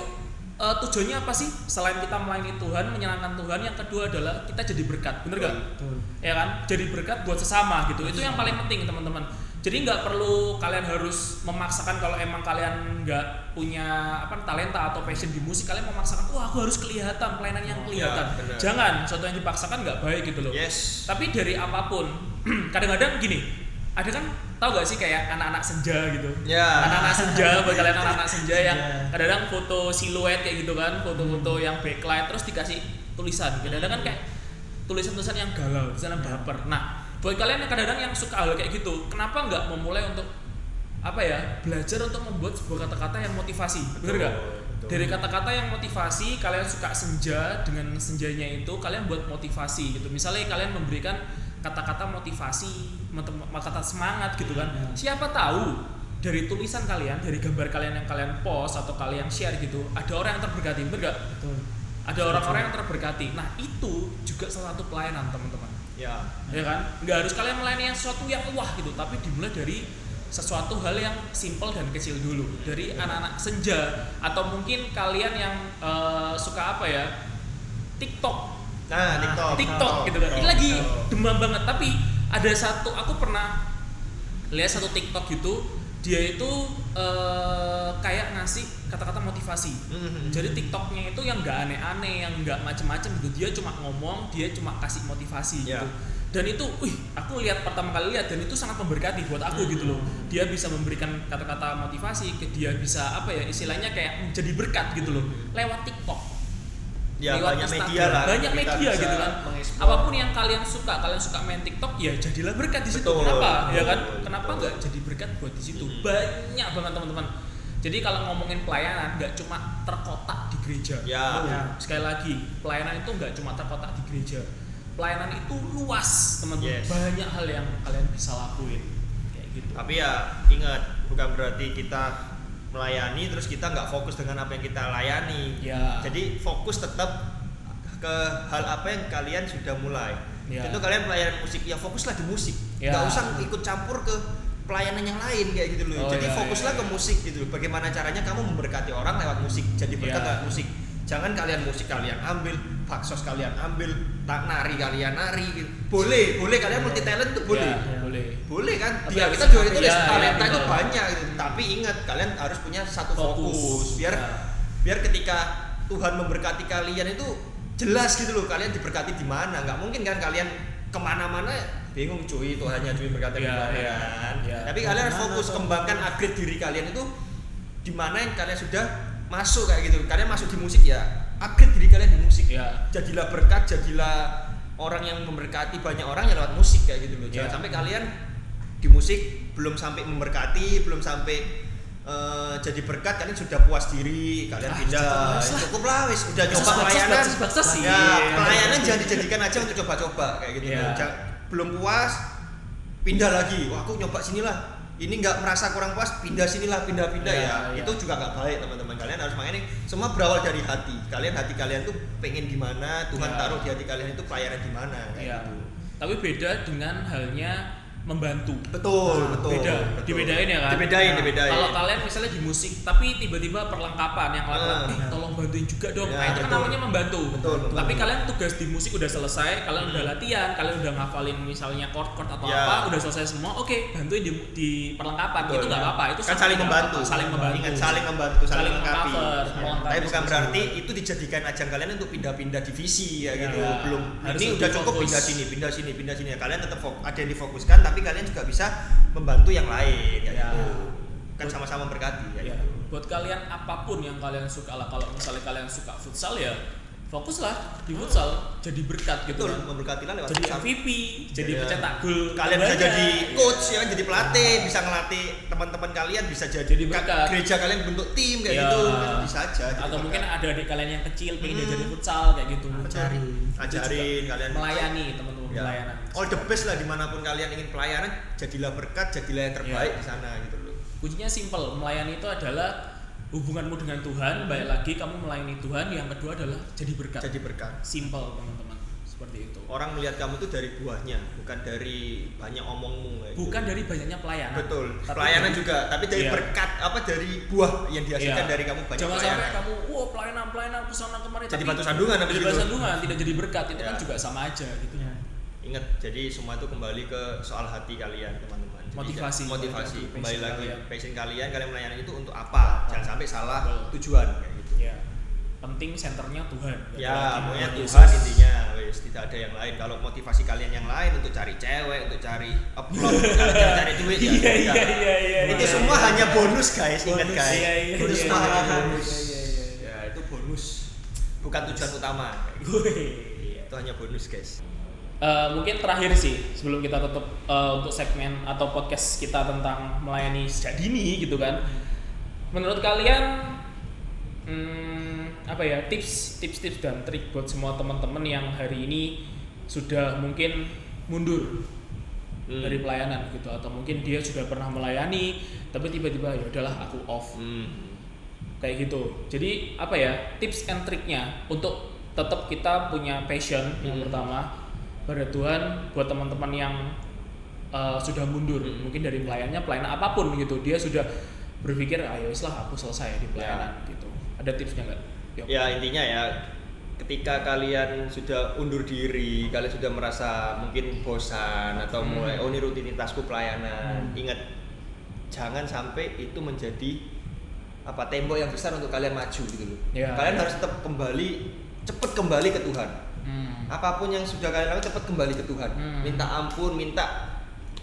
tujuannya apa sih? Selain kita melayani Tuhan, menyenangkan Tuhan, yang kedua adalah kita jadi berkat, bener gak? Ya kan? Jadi berkat buat sesama gitu. Itu yang paling penting teman-teman. Jadi nggak perlu kalian harus memaksakan kalau emang kalian nggak punya talenta atau passion di musik, kalian memaksakan, aku harus kelihatan, pelayanan yang kelihatan. Jangan, sesuatu yang dipaksakan nggak baik gitu loh. Tapi dari apapun, kadang-kadang gini, ada kan tahu gak sih kayak anak-anak senja gitu. Anak-anak senja, buat kalian anak-anak senja yang kadang-kadang foto siluet kayak gitu kan, foto-foto yang backlight terus dikasih tulisan. Kadang-kadang kan kayak tulisan-tulisan yang galau, tulisan yang baper. Nah, buat kalian yang kadang-kadang yang suka hal kayak gitu, kenapa nggak memulai untuk belajar untuk membuat sebuah kata-kata yang motivasi, bener nggak? Dari kata-kata yang motivasi, kalian suka senja, dengan senjanya itu kalian buat motivasi gitu. Misalnya kalian memberikan kata-kata motivasi, kata semangat gitu kan. Siapa tahu dari tulisan kalian, dari gambar kalian yang kalian post atau kalian share gitu, ada orang yang terberkati, bener nggak? Ada orang-orang yang terberkati. Nah itu juga salah satu pelayanan teman-teman. Ya kan, nggak harus kalian melayani yang sesuatu yang wah gitu, tapi dimulai dari sesuatu hal yang simple dan kecil dulu, dari anak-anak senja atau mungkin kalian yang suka TikTok. TikTok gitu kan. Ini lagi demam banget, tapi ada aku pernah lihat satu TikTok gitu, dia itu kayak ngasih kata-kata motivasi. Jadi TikToknya itu yang nggak aneh-aneh, yang nggak macem-macem gitu. Dia cuma ngomong, dia cuma kasih motivasi gitu. Dan itu, aku lihat pertama kali lihat dan itu sangat memberkati buat aku gitu loh. Dia bisa memberikan kata-kata motivasi, dia bisa apa ya istilahnya kayak menjadi berkat gitu loh lewat TikTok. Ya lewat banyak Instagram, media lah. banyak media gitu kan. Apapun yang kalian suka main TikTok ya jadilah berkat di situ. Kenapa? Ya kan? Kenapa nggak jadi berkat buat di situ? Banyak banget teman-teman. Jadi kalau ngomongin pelayanan nggak cuma terkotak di gereja. Sekali lagi pelayanan itu nggak cuma terkotak di gereja. Pelayanan itu luas teman-teman. Banyak hal yang kalian bisa lakuin kayak gitu. Tapi ya ingat, bukan berarti kita melayani terus kita nggak fokus dengan apa yang kita layani. Jadi fokus tetap ke hal apa yang kalian sudah mulai. Itu kalian pelayanan musik, ya fokuslah di musik. Nggak usah ikut campur ke pelayanan yang lain kayak gitu loh. Jadi fokuslah ke musik gitu loh. Bagaimana caranya kamu memberkati orang lewat musik. Jadi berkat lewat musik. Jangan kalian musik kalian ambil, baksos kalian ambil, nari kalian nari gitu. Boleh kalian multi talent tuh boleh. Boleh kan? Dia kita juga itu talenta itu banyak gitu. Tapi ingat kalian harus punya satu fokus. Biar ketika Tuhan memberkati kalian itu jelas gitu loh. Kalian diberkati di mana? Nggak mungkin kan kalian kemana-mana bingung cuy. Tuhannya cuy berkati di mana kan? Tapi kalian harus fokus kembangkan upgrade diri kalian itu di mana yang kalian sudah masuk kayak gitu. Kalian masuk di musik ya, upgrade diri kalian di musik. Jadilah berkat, jadilah orang yang memberkati banyak orang yang lewat musik kayak gitu loh. Jangan sampai kalian di musik belum sampai memberkati, belum sampai jadi berkat, kalian sudah puas diri, kalian pindah. Cukup lah wis, udah coba pelayanan. Pelayanan jangan dijadikan aja untuk coba-coba kayak gitu loh. Belum puas, pindah lagi. Wah, aku nyoba sinilah. Ini nggak merasa kurang puas, pindah sinilah, pindah ya. Itu juga nggak baik teman-teman. Kalian harus mengenai semua berawal dari hati. Hati kalian tuh pengen gimana, Tuhan taruh di hati kalian itu pelayanan di mana. Gitu. Tapi beda dengan halnya membantu. Betul. Dibedain ya kan? Dibedain. Kalau kalian misalnya di musik, tapi tiba-tiba perlengkapan yang lain, tolong bantuin juga dong. Itu kan namanya membantu. Betul. Tapi kalian tugas di musik udah selesai, kalian udah latihan, kalian udah ngafalin misalnya chord atau apa, udah selesai semua. Oke, bantuin di perlengkapan. Itu nggak apa-apa. Itu kan saling membantu. Ingat, saling membantu, saling melengkapi. Tapi bukan berarti itu dijadikan ajang kalian untuk pindah-pindah divisi ya gitu. Belum. Ini udah cukup pindah sini. Kalian tetap ada yang difokuskan, tapi kalian juga bisa membantu yang lain ya gitu. Kan sama-sama berkati ya. Buat kalian apapun yang kalian suka lah, kalau misalnya kalian suka futsal ya fokuslah di futsal, jadi berkat gitu. Betul, memberkatilah lewat jadi futsal. MVP, jadi pencetak gol. Kalian bisa jadi coach ya, jadi pelatih, bisa ngelatih teman-teman kalian, bisa jadi berkat. Gereja kalian bentuk tim kayak gitu, bisa aja. Atau mungkin ada adik kalian yang kecil pengen jadi futsal kayak gitu. Ajarin kalian melayani teman-teman pelayanan. All the best lah dimanapun kalian ingin pelayanan, jadilah berkat, jadilah yang terbaik di sana gitu loh. Kuncinya simple, melayani itu adalah hubunganmu dengan Tuhan, baik lagi kamu melayani Tuhan, yang kedua adalah jadi berkat. Simple teman-teman, seperti itu. Orang melihat kamu tuh dari buahnya, bukan dari banyak omongmu. Bukan dari banyaknya pelayanan. Betul. Pelayanan juga, tapi dari berkat dari buah yang dihasilkan dari kamu banyak Jangan pelayanan. Sampai kamu pelayanan kesana kemari. Jadi batu sandungan habis itu. Tidak jadi berkat, itu kan juga sama aja gitu. Ingat, jadi semua itu kembali ke soal hati kalian teman-teman. Motivasi. Kembali lagi passion kalian melayani itu untuk apa? Jangan sampai salah tujuan kayak gitu. Penting senternya Tuhan. Pokoknya Tuhan intinya, tidak ada yang lain. Kalau motivasi kalian yang lain untuk cari cewek, untuk cari upload, cari duit itu semua hanya bonus guys, ingat guys. Bonus mahal bonus. Ya, itu bonus. Bukan tujuan utama. Itu hanya bonus guys. Mungkin terakhir sih sebelum kita tutup untuk segmen atau podcast kita tentang melayani sejak dini gitu kan. Menurut kalian apa ya tips dan trik buat semua teman-teman yang hari ini sudah mungkin mundur dari pelayanan gitu, atau mungkin dia sudah pernah melayani tapi tiba-tiba ya udahlah aku off kayak gitu. Jadi apa ya tips and triknya untuk tetap kita punya passion yang pertama pada Tuhan, buat teman-teman yang sudah mundur mungkin dari pelayanan apapun gitu, dia sudah berpikir ayo lah aku selesai di pelayanan gitu. Ada tipsnya nggak? Ya intinya ya, ketika kalian sudah undur diri, kalian sudah merasa mungkin bosan atau mulai ini rutinitasku pelayanan, ingat jangan sampai itu menjadi tembok yang besar untuk kalian maju gitu loh. Ya. Kalian harus tetap cepat kembali ke Tuhan. Apapun yang sudah kalian lakukan cepat kembali ke Tuhan. Minta ampun, minta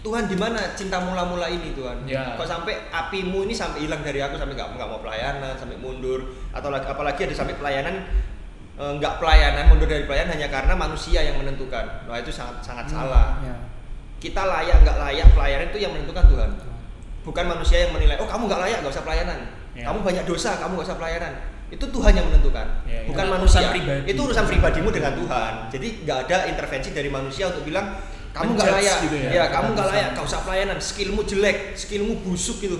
Tuhan di mana cinta mula-mula ini Tuhan. Ya. Kok sampai apimu ini sampai hilang dari aku, sampai nggak mau pelayanan, sampai mundur, atau apalagi ada sampai pelayanan nggak pelayanan, mundur dari pelayanan hanya karena manusia yang menentukan. Nah itu sangat salah. Ya. Kita layak nggak layak pelayanan itu yang menentukan Tuhan. Bukan manusia yang menilai, oh kamu nggak layak, nggak usah pelayanan. Ya. Kamu banyak dosa, kamu nggak usah pelayanan. Itu Tuhan yang menentukan, ya, bukan urusan manusia. pribadi. Itu urusan pribadimu dengan Tuhan. Jadi nggak ada intervensi dari manusia untuk bilang kamu nggak layak, gitu ya. Kamu nggak layak, nggak usah pelayanan. Skillmu jelek, skillmu busuk gitu.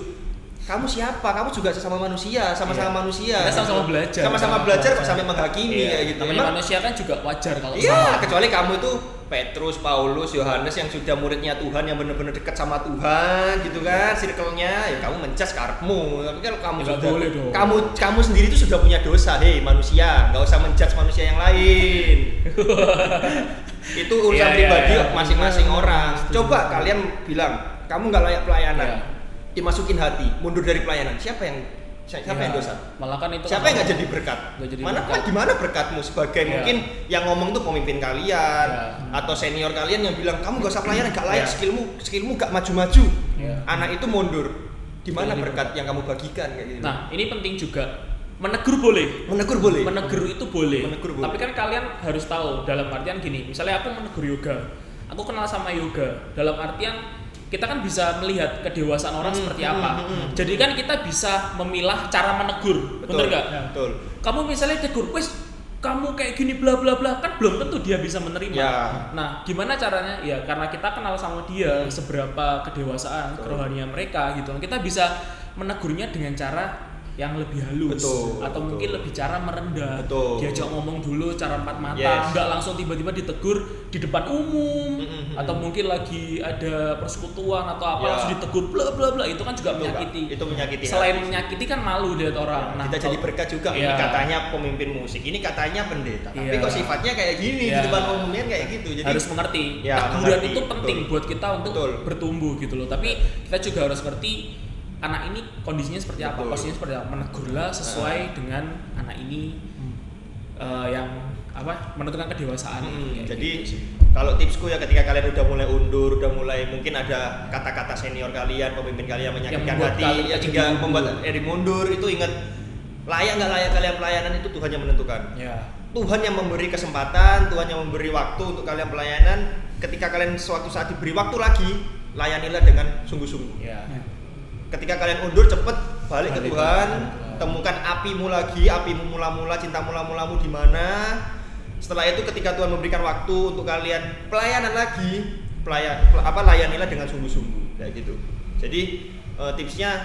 Kamu siapa? Kamu juga sesama manusia, sama-sama manusia. Kita sama-sama belajar. Sama-sama belajar kok sampai menghakimi kayak gitu. Namanya manusia kan juga wajar kalau iya, salah. kecuali kamu itu Petrus, Paulus, Yohanes yang sudah muridnya Tuhan, yang benar-benar dekat sama Tuhan gitu kan, circle-nya, ya kamu mencas karepmu. Tapi kalau kamu Nggak sudah boleh dong. kamu sendiri itu sudah punya dosa, hei manusia, nggak usah menjudge manusia yang lain. Itu urusan pribadi masing-masing orang. Coba kalian bilang kamu nggak layak pelayanan, dimasukin hati, mundur dari pelayanan. Siapa yang dosa? Malah kan itu Siapa yang nggak jadi berkat? Di mana berkatmu sebagai mungkin yang ngomong tuh pemimpin kalian atau senior kalian yang bilang kamu gak usah pelayanan, gak layak, skillmu gak maju-maju. Anak itu mundur. Di mana berkat yang kamu bagikan kayak gitu? Nah, ini penting juga. Menegur boleh. Menegur itu boleh. Tapi kan kalian harus tahu dalam artian gini. Misalnya aku menegur yoga. Aku kenal sama yoga. Dalam artian kita kan bisa melihat kedewasaan orang seperti apa. Jadi kan kita bisa memilah cara menegur. Betul nggak? Ya, betul. Kamu misalnya tegur, wes kamu kayak gini bla bla bla, kan belum tentu dia bisa menerima. Ya. Nah, gimana caranya? Ya karena kita kenal sama dia seberapa kedewasaan kerohanian mereka gitu. Kita bisa menegurnya dengan cara yang lebih halus atau mungkin lebih cara merendah. Diajak ngomong dulu cara empat mata, nggak langsung tiba-tiba ditegur di depan umum atau mungkin lagi ada persekutuan atau apa langsung ditegur bla bla bla, itu kan juga menyakiti. Itu menyakiti. Selain menyakiti kan malu dilihat orang. Nah, kita jadi berkat juga. Ini katanya pemimpin musik, ini katanya pendeta. Tapi kok sifatnya kayak gini di depan umumnya kayak gitu. Jadi harus mengerti. Teguran itu penting buat kita untuk bertumbuh gitu loh. Tapi kita juga harus ngerti anak ini kondisinya seperti apa, posisinya seperti apa, menegurlah sesuai dengan anak ini yang menentukan kedewasaan. Jadi kalau tipsku ya ketika kalian udah mulai undur, udah mulai mungkin ada kata-kata senior kalian, pemimpin kalian menyakitkan hati, yang membuat mundur, itu ingat layak nggak layak kalian pelayanan itu Tuhan yang menentukan. Tuhan yang memberi kesempatan, Tuhan yang memberi waktu untuk kalian pelayanan. Ketika kalian suatu saat diberi waktu lagi, layanilah dengan sungguh-sungguh. Ketika kalian undur, cepet balik ke Tuhan, temukan apimu lagi, apimu mula-mula, cinta mula-mulamu di mana. Setelah itu ketika Tuhan memberikan waktu untuk kalian pelayanan lagi, layanilah dengan sungguh-sungguh kayak gitu. Jadi tipsnya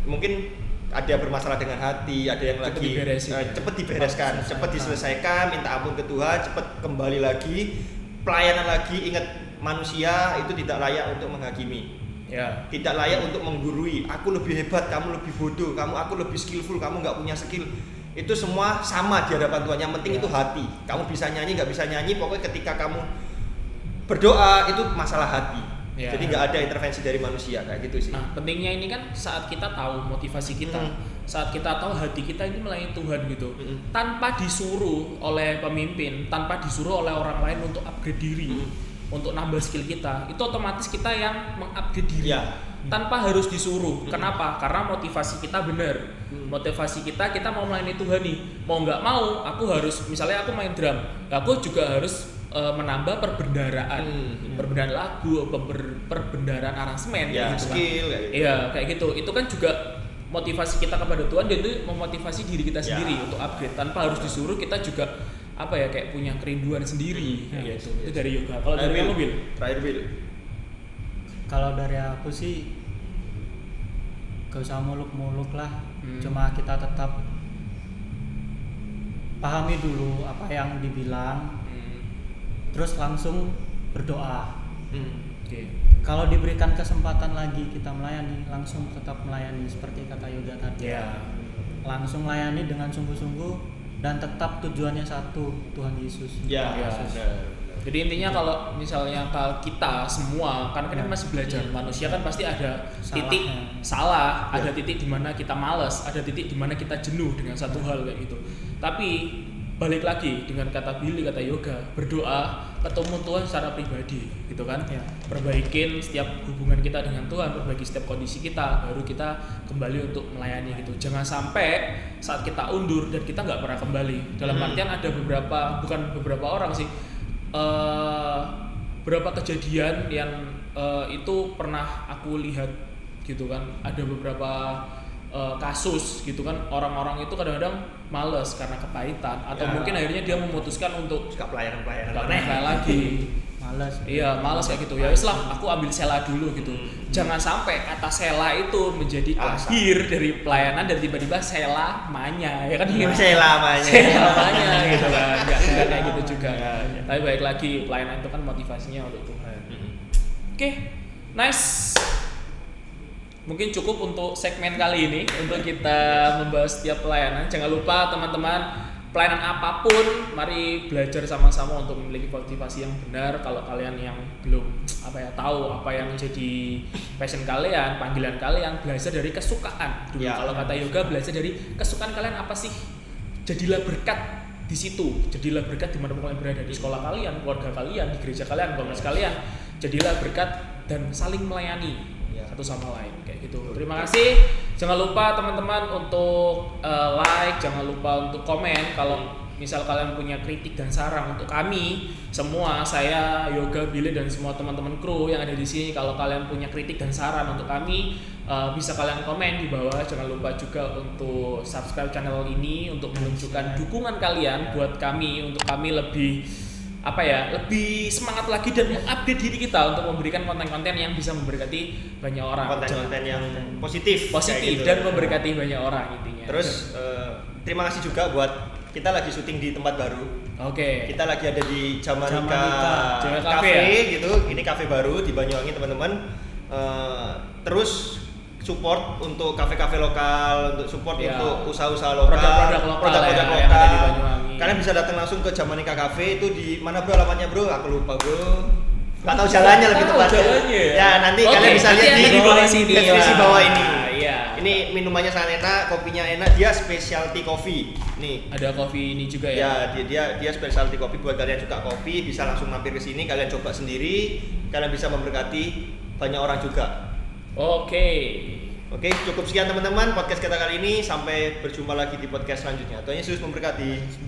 mungkin ada bermasalah dengan hati, ada yang lagi cepet dibereskan, cepet diselesaikan, minta ampun ke Tuhan, cepet kembali lagi, pelayanan lagi. Ingat manusia itu tidak layak untuk menghakimi. Tidak layak untuk menggurui. Aku lebih hebat, kamu lebih bodoh, aku lebih skillful, kamu nggak punya skill. Itu semua sama di hadapan Tuhan. Yang penting itu hati. Kamu bisa nyanyi, nggak bisa nyanyi, pokoknya ketika kamu berdoa itu masalah hati. Jadi nggak ada intervensi dari manusia kayak gitu sih. Nah, pentingnya ini kan saat kita tahu motivasi kita, saat kita tahu hati kita ini melayani Tuhan gitu, tanpa disuruh oleh pemimpin, tanpa disuruh oleh orang lain untuk upgrade diri. Untuk nambah skill kita, itu otomatis kita yang mengupgrade diri tanpa harus disuruh. Kenapa? Karena motivasi kita benar. Motivasi kita mau melayani Tuhan nih. Mau nggak mau, aku harus, misalnya aku main drum, aku juga harus menambah perbendaharaan, perbendaharaan lagu, perbendaharaan aransemen, skill. Kayak gitu. Itu kan juga motivasi kita kepada Tuhan, dan itu memotivasi diri kita sendiri untuk upgrade tanpa harus disuruh. Kita juga kayak punya kerinduan sendiri gitu. Itu dari yoga. Kalau dari kamu, Bil? Terakhir, Bil. Kalau dari aku sih gak usah muluk-muluk lah. Cuma kita tetap pahami dulu apa yang dibilang, terus langsung berdoa. Kalau diberikan kesempatan lagi kita melayani, langsung tetap melayani seperti kata yoga tadi. Langsung layani dengan sungguh-sungguh dan tetap tujuannya satu, Tuhan Yesus. Jadi intinya kalau misalnya kalau kita semua kan masih belajar, manusia kan pasti ada titik salah, ada titik di mana kita malas, ada titik di mana kita jenuh dengan satu hal kayak gitu. Tapi balik lagi dengan kata Billy, kata Yoga, berdoa, ketemu Tuhan secara pribadi gitu kan. Perbaikin setiap hubungan kita dengan Tuhan, perbaiki setiap kondisi kita, baru kita kembali untuk melayani gitu. Jangan sampai saat kita undur dan kita nggak pernah kembali. Dalam artian ada bukan beberapa orang sih, beberapa kejadian yang itu pernah aku lihat gitu kan. Ada beberapa kasus gitu kan, orang-orang itu kadang-kadang males karena kepahitan atau mungkin akhirnya dia memutuskan untuk suka pelayanan nggak lagi malas. Iya, malas kayak gitu. Ya wis lah, aku ambil sela dulu gitu. Jangan sampai kata sela itu menjadi akhir dari pelayanan dan tiba-tiba sela manya, ya kan? Selamanya gitu kan. Enggak kayak gitu juga. Tapi baik lagi, pelayanan itu kan motivasinya untuk Tuhan. Oke, nice. Mungkin cukup untuk segmen kali ini untuk kita membahas setiap pelayanan. Jangan lupa teman-teman, pelayanan apapun, mari belajar sama-sama untuk memiliki motivasi yang benar. Kalau kalian yang belum tahu apa yang menjadi passion kalian, panggilan kalian, belajar dari kesukaan dulu. Kalau kata Yoga, belajar dari kesukaan kalian apa sih? Jadilah berkat di situ. Jadilah berkat di mana kalian berada, di sekolah kalian, keluarga kalian, di gereja kalian, komunitas kalian. Jadilah berkat dan saling melayani satu sama lain kayak gitu. Terima kasih. Jangan lupa teman-teman untuk like, jangan lupa untuk komen kalau misal kalian punya kritik dan saran untuk kami semua, saya, Yoga, Billy dan semua teman-teman kru yang ada di sini. Kalau kalian punya kritik dan saran untuk kami, bisa kalian komen di bawah. Jangan lupa juga untuk subscribe channel ini untuk menunjukkan dukungan kalian buat kami, untuk kami lebih lebih semangat lagi dan mengupdate diri kita untuk memberikan konten-konten yang bisa memberkati banyak orang. Konten-konten yang positif gitu. Dan memberkati banyak orang intinya. Terus terima kasih juga buat kita lagi syuting di tempat baru. Oke. Kita lagi ada di Jamanika Cafe gitu. Ini cafe baru di Banyuwangi teman-teman. Terus support untuk kafe-kafe lokal, untuk support untuk usaha-usaha lokal, produk-produk lokal. Kalian bisa datang langsung ke Jamanika Cafe, itu di mana bro alamatnya bro? Aku lupa bro. Gak tahu jalannya lebih tepatnya. Ya nanti kalian bisa lihat di deskripsi bawah ini. Ini minumannya sangat enak, kopinya enak, dia specialty coffee. Nih. Ada kopi ini juga ya. Ya, dia specialty coffee buat kalian suka kopi, bisa langsung mampir ke sini, kalian coba sendiri, kalian bisa memberkati banyak orang juga. Oke, cukup sekian teman-teman podcast kita kali ini. Sampai berjumpa lagi di podcast selanjutnya. Tuhan Yesus memberkati.